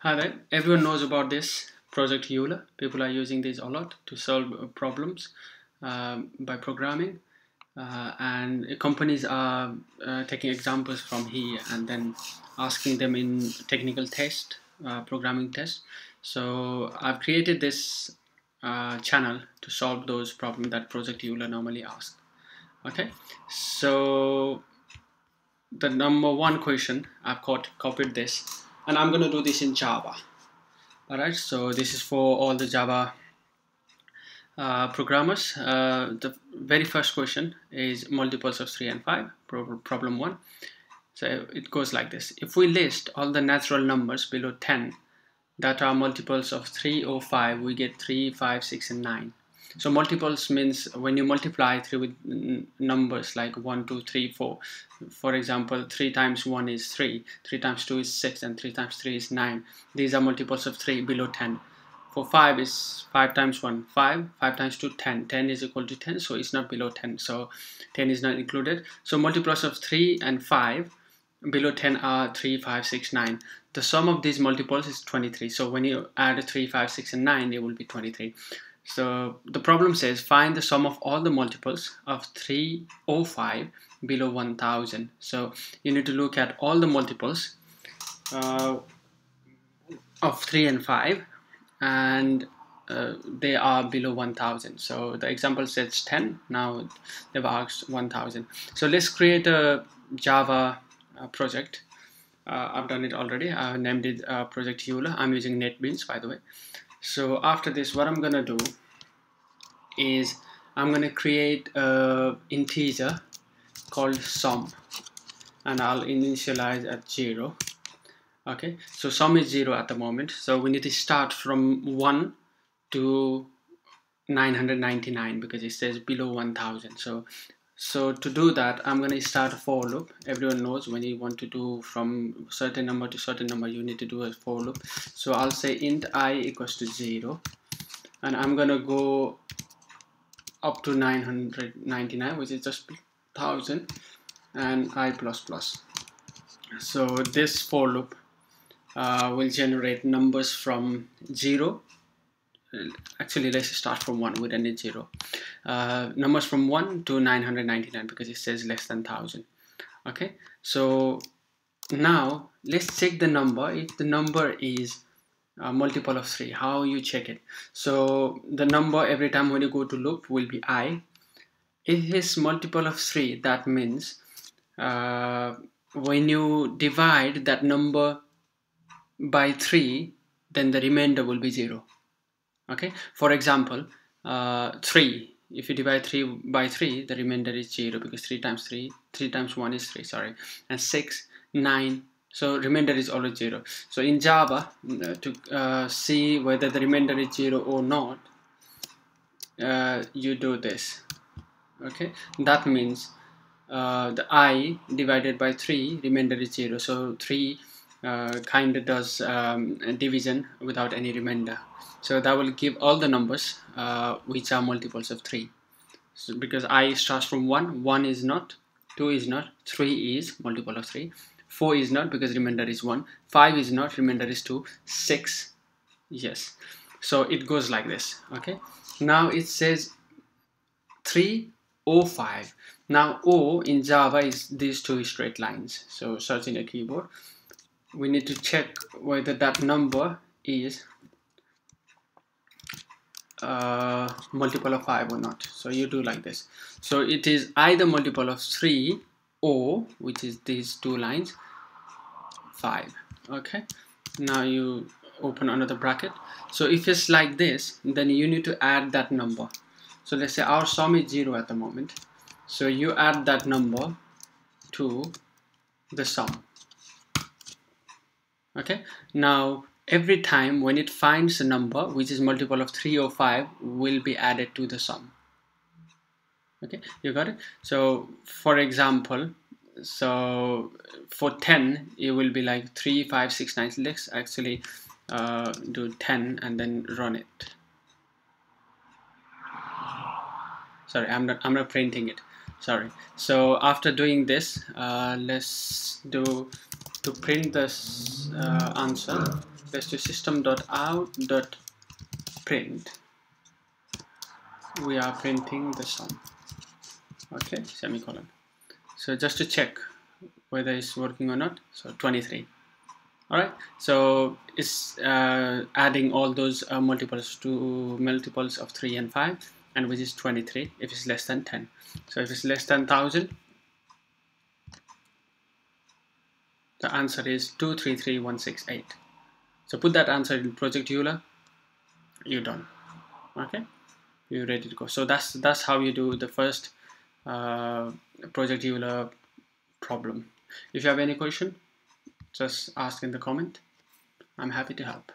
Hi there. Everyone knows about this project Euler. People are using this a lot to solve problems by programming, and companies are taking examples from here and then asking them in technical test, programming test. So I've created this channel to solve those problems that project Euler normally asks. Okay, so the number one question I've copied this, and I'm going to do this in Java. Alright, so this is for all the Java programmers. The very first question is multiples of 3 and 5, problem 1. So it goes like this. If we list all the natural numbers below 10 that are multiples of 3 or 5, we get 3, 5, 6 and 9. So multiples means when you multiply 3 with numbers like 1, 2, 3, 4. For example, 3 times 1 is 3, 3 times 2 is 6, and 3 times 3 is 9. These are multiples of 3 below 10. For 5 is 5 times 1, 5, 5 times 2, 10. 10 is equal to 10, so it's not below 10. So 10 is not included. So multiples of 3 and 5 below 10 are 3, 5, 6, 9. The sum of these multiples is 23. So when you add 3, 5, 6 and 9, it will be 23. So the problem says find the sum of all the multiples of 3 or 5 below 1000. So you need to look at all the multiples of 3 and 5, and they are below 1000. So the example says 10. Now they've asked 1000. So let's create a Java project. I've done it already. I've named it project Euler. I'm using NetBeans, by the way. So after this, what I'm gonna do is I'm gonna create an integer called sum, and I'll initialize at 0. Okay, so sum is 0 at the moment, so we need to start from 1 to 999 because it says below 1000. So to do that, I'm going to start a for loop. Everyone knows when you want to do from certain number to certain number, you need to do a for loop. So I'll say int I equals to 0, and I'm going to go up to 999, which is just 1000, and I plus plus. So this for loop will generate numbers from 0. Actually, let's start from 1. We don't need 0. Numbers from 1 to 999 because it says less than 1000. Okay, so now let's check the number. If the number is a multiple of 3, how you check it? So the number every time when you go to loop will be I. If it is multiple of 3, that means when you divide that number by 3, then the remainder will be 0. Okay, for example, 3, if you divide 3 by 3, the remainder is 0 because 3 times 1 is 3, sorry, and 6, 9, so remainder is always 0. So in Java, to see whether the remainder is 0 or not, you do this. Okay, that means the I divided by 3, remainder is 0, so 3 kind of does division without any remainder. So that will give all the numbers which are multiples of 3. So because I starts from 1, 1 is not, 2 is not, 3 is multiple of 3, 4 is not because remainder is 1, 5 is not, remainder is 2, 6, yes. So it goes like this. Okay, now it says 3 or 5. Now O in Java is these two straight lines. So search in a keyboard. We need to check whether that number is multiple of 5 or not. So you do like this. So it is either multiple of 3 or, which is these two lines, 5. Okay, now you open another bracket. So if it's like this, then you need to add that number. So let's say our sum is 0 at the moment, so you add that number to the sum. Okay, now every time when it finds a number which is multiple of 3 or 5 will be added to the sum. Okay, you got it? So for example, so for 10 it will be like 3, 5, 6, 9. Let's actually do 10 and then run it. Sorry, I'm not printing it, sorry. So after doing this, let's do to print this answer, let's do system.out.print. We are printing the sum. Okay, semicolon. So just to check whether it's working or not. So 23. All right. So it's adding all those multiples of 3 and 5, and which is 23 if it's less than 10. So if it's less than 1000, the answer is 233168. So put that answer in Project Euler. You're done. Okay, you're ready to go. So that's how you do the first Project Euler problem. If you have any question, just ask in the comment. I'm happy to help.